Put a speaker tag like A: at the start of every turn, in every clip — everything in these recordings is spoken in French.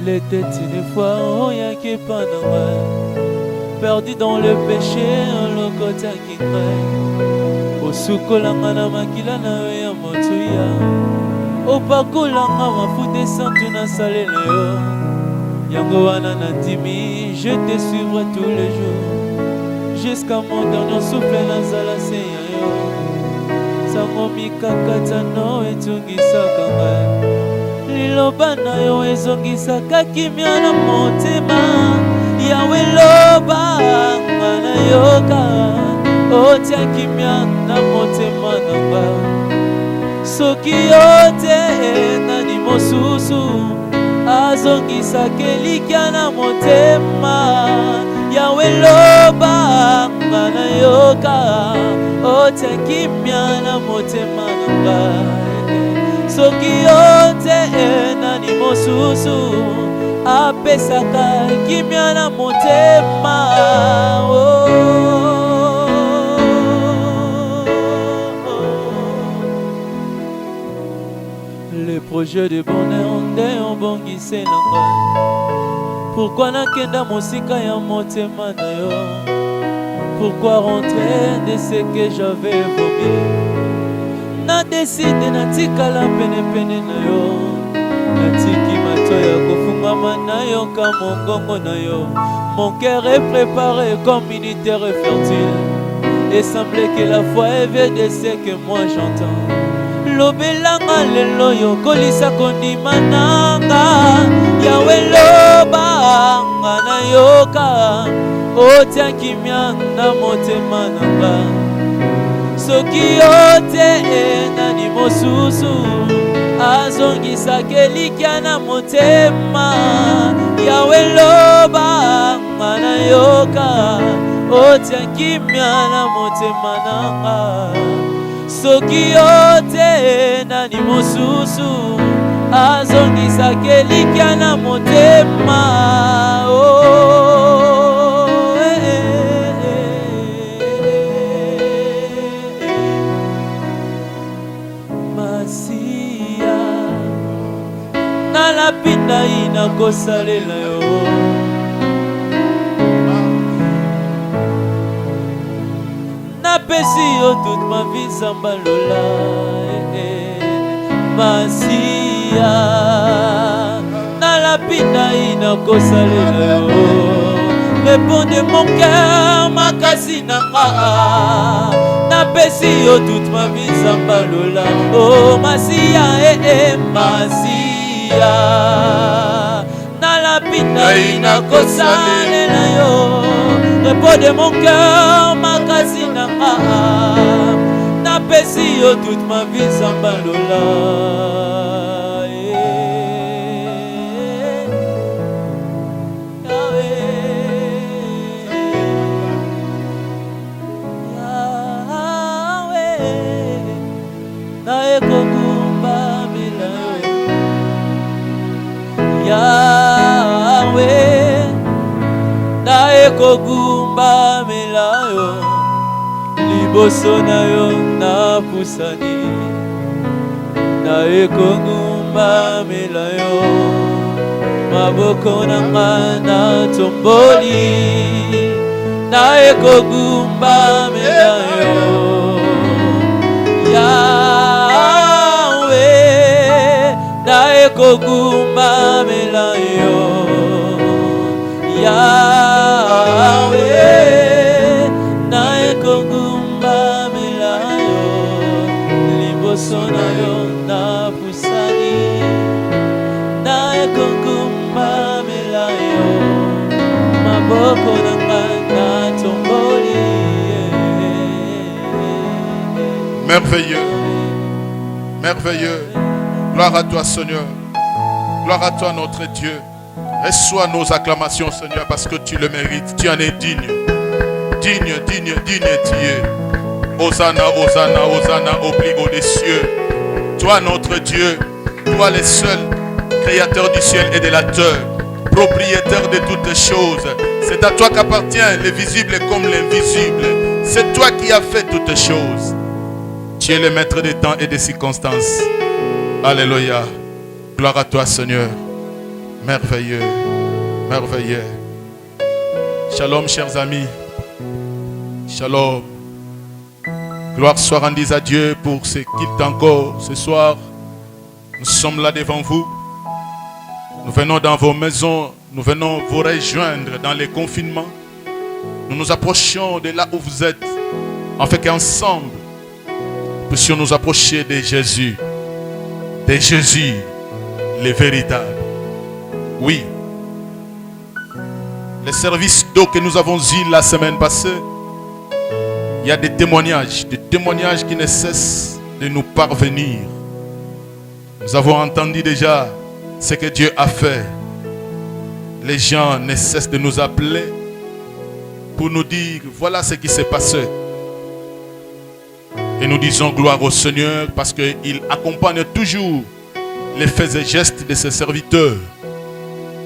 A: Il était une fois rien qui panama, perdu dans le péché, le côté qui craint. Au soukolanga na makila na ya motuya, au pakolanga mafude santu na salela yo. Yango wana na timi, je te suivrai tous les jours, jusqu'à mon dernier souffle na zala se ya yo. Sango mikakata no etungisaka ngai, liloba na yo ezongisaka kimia na motema. Yawe loba nga na yoka, otia kimia na motema na nga. Soki yote nani mosusu azongisaka elikya na motema. Yawe loba nga na yoka, otia kimia na motema na nga. Soki yote nani mosusu apesaka kimia na motema. Les projets de bonheur nde obongise na ngai. Pourquoi nakenda mosika ya motema na yo? Pourquoi rentrer de ce que j'avais vomi? Na décide natikala pene na yo, natiki matoya kofungama na yo ka mongongo na yo. Mon cœur est préparé comme une terre fertile, et semblait que la foi est vue de ce que moi j'entends. Lobelanga lelo yo kolisa kondima nanga. Yawe loba nga na yoka, otia kimia na motema nanga. Soki yote nani mosusu azongisaka elikya na motema. Yawe loba nga na yoka, otia kimia na motema nanga. Soki yote nani mosusu azongisaka elikya na motema. Masia nalapinda ina kosalela yo. Napesi yo toute ma vie sambalola. Masia nalapinda ina kosalela yo. Réponds de mon cœur makasi nanga. Napesi yo toute ma vie sambalola. Oh Masia, Masia nalapinda ina kosalela yo. Réponds de mon cœur makasi nanga. Napesi yo toute ma vie sambalola. Yahweh, nae kogumba melayo, liboso na yo na pusani. Nae kogumba melayo, maboko nanga na tomboli. Nae kogumba melayo, Yahweh, nae kogumba melayo. Yahweh, nae kogumba melayo, liboso na yo na pusani. Nae kogumba melayo, maboko nanga na tomboli.
B: Merveilleux, merveilleux. Gloire à toi, Seigneur. Gloire à toi, notre Dieu. Reçois nos acclamations, Seigneur, parce que tu le mérites. Tu en es digne. Digne, digne, digne tu es. Hosanna, Hosanna, Hosanna au plus haut des cieux. Toi, notre Dieu, toi le seul créateur du ciel et de la terre, propriétaire de toutes choses. C'est à toi qu'appartient le visible comme l'invisible. C'est toi qui as fait toutes choses. Tu es le maître des temps et des circonstances. Alléluia. Gloire à toi, Seigneur. Merveilleux, merveilleux. Shalom, chers amis. Shalom. Gloire soit rendue à Dieu pour ce qu'il est encore ce soir. Nous sommes là devant vous. Nous venons dans vos maisons. Nous venons vous rejoindre dans les confinements. Nous nous approchons de là où vous êtes. Afin qu'ensemble, nous puissions nous approcher de Jésus. De Jésus, le véritable. Oui. Les services d'eau que nous avons eu la semaine passée, il y a des témoignages qui ne cessent de nous parvenir. Nous avons entendu déjà ce que Dieu a fait. Les gens ne cessent de nous appeler pour nous dire voilà ce qui s'est passé. Et nous disons gloire au Seigneur parce qu'il accompagne toujours les faits et gestes de ses serviteurs.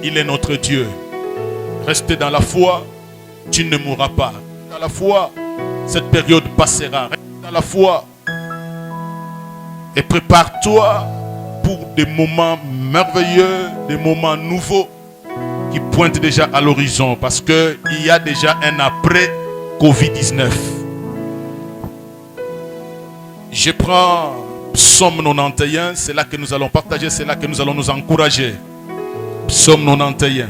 B: Il est notre Dieu. Restez dans la foi, tu ne mourras pas. Dans la foi, cette période passera. Reste dans la foi. Et prépare-toi pour des moments merveilleux, des moments nouveaux qui pointent déjà à l'horizon. Parce qu'il y a déjà un après Covid-19. Je prends Psaume 91, c'est là que nous allons partager, c'est là que nous allons nous encourager. Psaume 91.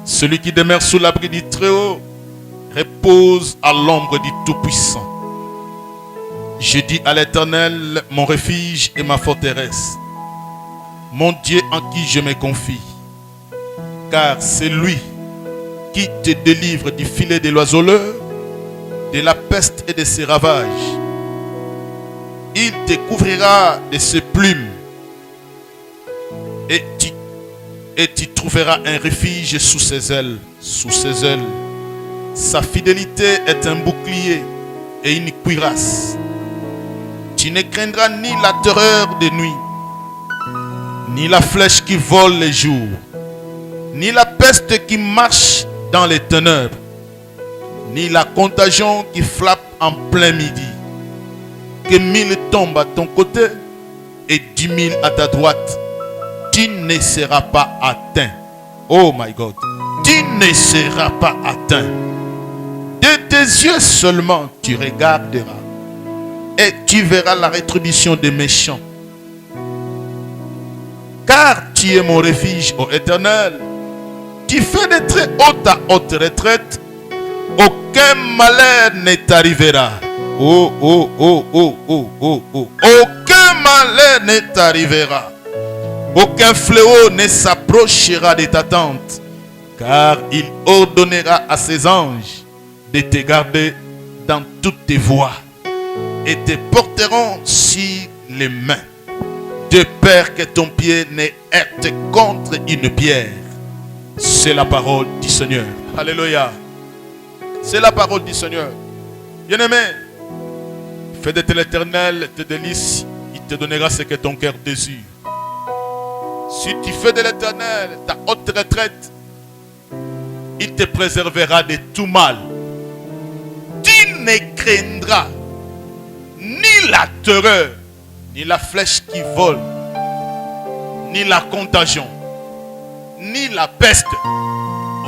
B: Celui qui demeure sous l'abri du Très-Haut repose à l'ombre du Tout-Puissant. Je dis à l'Éternel, mon refuge et ma forteresse, mon Dieu en qui je me confie. Car c'est lui qui te délivre du filet de l'oiseleur, de la peste et de ses ravages. Il te couvrira de ses plumes et tu trouveras un refuge sous ses ailes. Sous ses ailes. Sa fidélité est un bouclier et une cuirasse. Tu ne craindras ni la terreur de nuit, ni la flèche qui vole les jours, ni la peste qui marche dans les ténèbres, ni la contagion qui frappe en plein midi. Que 1000 tombent à ton côté et 10 000 à ta droite, tu ne seras pas atteint. Oh my God. Tu ne seras pas atteint. De tes yeux seulement tu regarderas et tu verras la rétribution des méchants. Car tu es mon refuge, ô Éternel. Tu fais de très haute à haute retraite. Aucun malheur ne t'arrivera. Oh, oh, oh, oh, oh, oh, oh. Aucun malheur ne t'arrivera. Aucun fléau ne s'approchera de ta tente. Car il ordonnera à ses anges de te garder dans toutes tes voies. Et te porteront sur les mains. De peur que ton pied ne heurte contre une pierre. C'est la parole du Seigneur. Alléluia. C'est la parole du Seigneur. Bien-aimé, fais de l'Éternel tes délices, il te donnera ce que ton cœur désire. Si tu fais de l'Éternel ta haute retraite, il te préservera de tout mal. Tu ne craindras ni la terreur, ni la flèche qui vole, ni la contagion, ni la peste.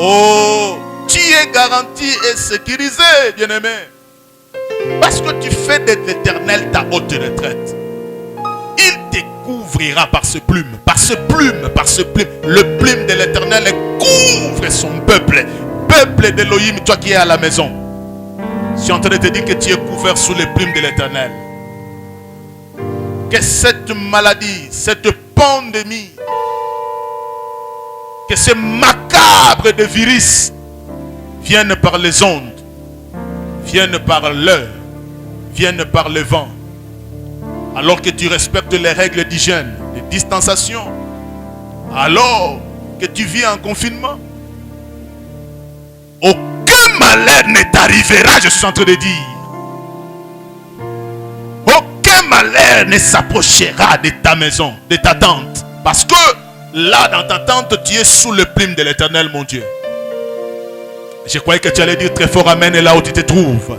B: Oh, tu es garanti et sécurisé, bien-aimé. Parce que tu fais de l'Éternel ta haute retraite. Il te couvrira par ce plume, par ce plume, par ce plume. Le plume de l'Éternel couvre son peuple. Peuple d'Élohim, toi qui es à la maison. Je suis en train de te dire que tu es couvert sous les plumes de l'Éternel. Que cette maladie, cette pandémie, que ce macabre de virus viennent par les ondes, viennent par l'heure, viennent par le vent. Alors que tu respectes les règles d'hygiène, de distanciation, alors que tu vis en confinement, aucun malheur ne t'arrivera, je suis en train de dire. Aucun malheur ne s'approchera de ta maison, de ta tente. Parce que là, dans ta tente, tu es sous le plume de l'Éternel, mon Dieu. Je croyais que tu allais dire très fort amen, et là où tu te trouves.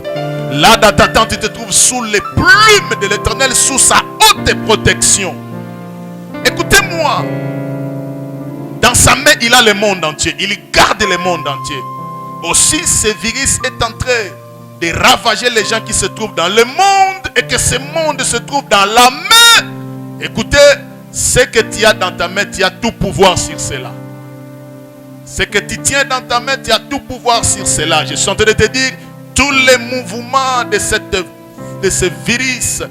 B: Là, dans ta tente, tu te trouves sous les plumes de l'Éternel, sous sa haute protection. Écoutez-moi. Dans sa main, il a le monde entier. Il garde le monde entier. Aussi, ce virus est en train de ravager les gens qui se trouvent dans le monde et que ce monde se trouve dans la main. Écoutez, ce que tu as dans ta main, tu as tout pouvoir sur cela. Ce que tu tiens dans ta main, tu as tout pouvoir sur cela. Je suis en train de te dire, tous les mouvements de ce virus,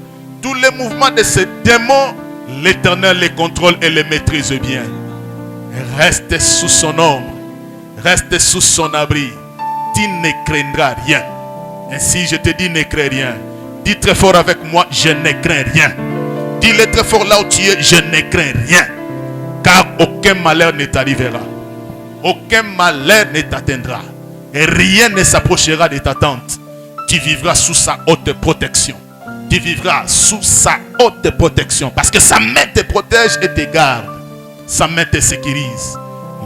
B: tous les mouvements de ces démons, l'Éternel les contrôle et les maîtrise bien. Reste sous son ombre, reste sous son abri. Tu ne craindras rien. Ainsi je te dis, ne crains rien. Dis très fort avec moi, je ne crains rien. Dis-le très fort là où tu es, je ne crains rien. Car aucun malheur ne t'arrivera. Aucun malheur ne t'atteindra. Et rien ne s'approchera de ta tente. Tu vivras sous sa haute protection. Tu vivras sous sa haute protection. Parce que sa main te protège et te garde. Sa main te sécurise.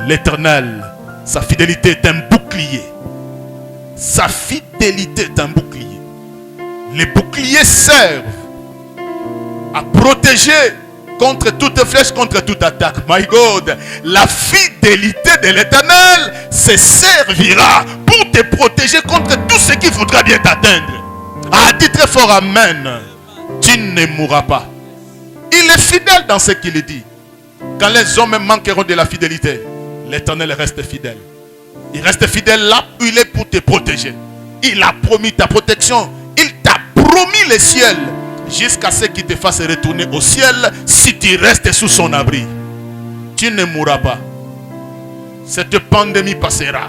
B: L'Éternel, sa fidélité est un bouclier. Sa fidélité est un bouclier. Les boucliers servent à protéger contre toute flèche, contre toute attaque. My God, la fidélité de l'Éternel se servira pour te protéger contre tout ce qui voudra bien t'atteindre. Ah, dis très fort amen. Tu ne mourras pas. Il est fidèle dans ce qu'il dit. Quand les hommes manqueront de la fidélité, l'Éternel reste fidèle. Il reste fidèle là où il est pour te protéger. Il a promis ta protection. Il t'a promis le ciel. Jusqu'à ce qu'il te fasse retourner au ciel si tu restes sous son abri. Tu ne mourras pas. Cette pandémie passera.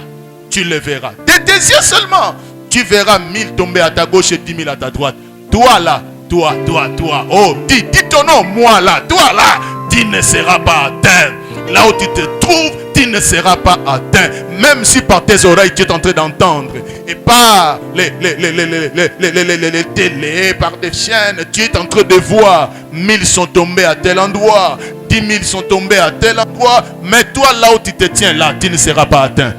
B: Tu le verras. De tes yeux seulement. Tu verras 1000 tomber à ta gauche et 10 000 à ta droite. Toi là, toi. Oh, dis ton nom, moi là, toi là. Tu ne seras pas atteint. Là où tu te trouves, tu ne seras pas atteint. Même si par tes oreilles tu es en train d'entendre. Et par les télés, par des chaînes, tu es en train de voir. 1000 sont tombés à tel endroit. 10 000 sont tombés à tel endroit. Mais toi là où tu te tiens là, tu ne seras pas atteint.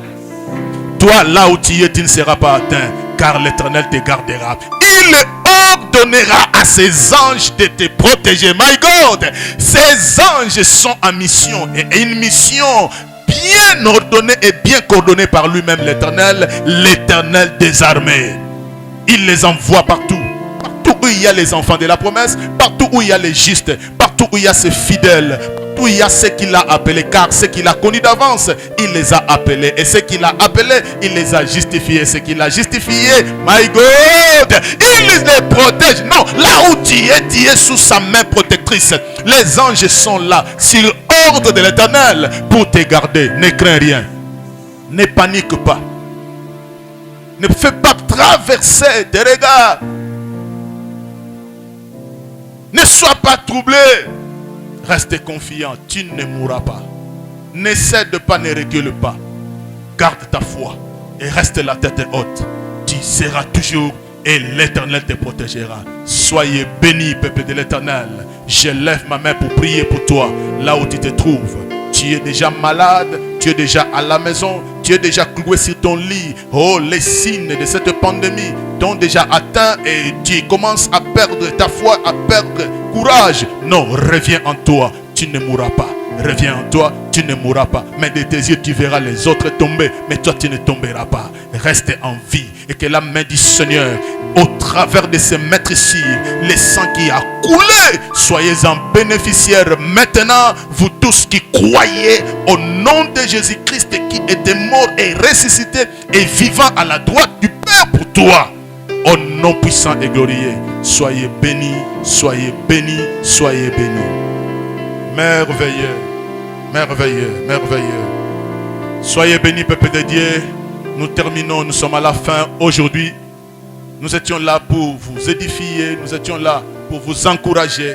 B: Toi là où tu es, tu ne seras pas atteint. Car l'Éternel te gardera. Il ordonnera à ses anges de te protéger. My God, ces anges sont en mission. Et une mission bien ordonnée et bien coordonnée par lui-même, l'Éternel des armées. Il les envoie partout. Partout où il y a les enfants de la promesse, partout où il y a les justes, partout où il y a ses fidèles, partout où il y a ceux qu'il a appelés, car ceux qu'il a connus d'avance, il les a appelés. Et ceux qu'il a appelés, il les a justifiés. Ceux qu'il a justifiés, my God, il les protège. Non, là où tu es sous sa main protectrice. Les anges sont là, sur ordre de l'Éternel, pour te garder. Ne crains rien. Ne panique pas. Ne fais pas traverser tes regards. Ne sois pas troublé. Reste confiant. Tu ne mourras pas. Ne cède pas, ne recule pas. Garde ta foi et reste la tête haute. Tu seras toujours et l'Éternel te protégera. Soyez bénis, peuple de l'Éternel. Je lève ma main pour prier pour toi. Là où tu te trouves. Tu es déjà malade. Tu es déjà à la maison. Tu es déjà cloué sur ton lit. Oh, les signes de cette pandémie t'ont déjà atteint et tu commences à perdre ta foi, à perdre courage. Non, reviens en toi. Tu ne mourras pas. Reviens en toi, tu ne mourras pas. Mais de tes yeux, tu verras les autres tomber. Mais toi, tu ne tomberas pas. Reste en vie. Et que la main du Seigneur, au travers de ces maîtrisures, le sang qui a coulé, soyez-en bénéficiaires maintenant, vous tous qui croyez au nom de Jésus-Christ qui était mort et ressuscité et vivant à la droite du Père pour toi. Au nom puissant et glorieux, soyez bénis, soyez bénis, soyez bénis. Merveilleux, merveilleux, merveilleux. Soyez bénis, peuple de Dieu. Nous terminons, nous sommes à la fin aujourd'hui. Nous étions là pour vous édifier, nous étions là pour vous encourager.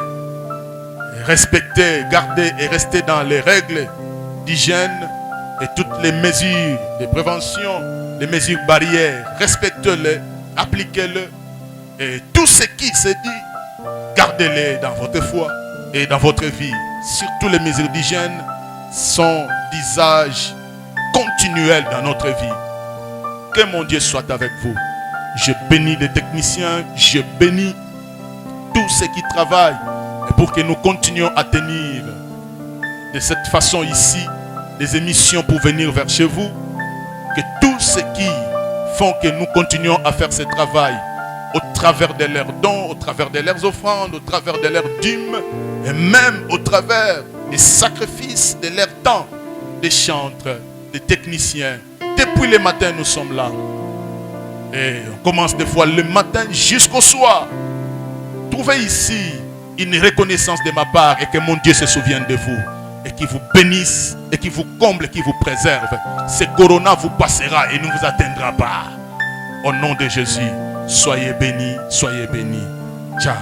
B: Respectez, gardez et restez dans les règles d'hygiène et toutes les mesures de prévention, les mesures barrières. Respectez-les, appliquez-les. Et tout ce qui se dit, gardez-les dans votre foi et dans votre vie. Surtout les mesures d'hygiène sont d'usage continuel dans notre vie. Que mon Dieu soit avec vous. Je bénis les techniciens, je bénis tous ceux qui travaillent et pour que nous continuions à tenir de cette façon ici des émissions pour venir vers chez vous. Que tous ceux qui font que nous continuons à faire ce travail au travers de leurs dons, au travers de leurs offrandes, au travers de leurs dîmes, et même au travers des sacrifices de leur temps, des chantres, des techniciens. Depuis le matin, nous sommes là. Et on commence des fois le matin jusqu'au soir. Trouvez ici une reconnaissance de ma part et que mon Dieu se souvienne de vous. Et qui vous bénisse, et qui vous comble, et qui vous préserve. Ce corona vous passera et ne vous atteindra pas. Au nom de Jésus, soyez bénis, soyez bénis. Ciao.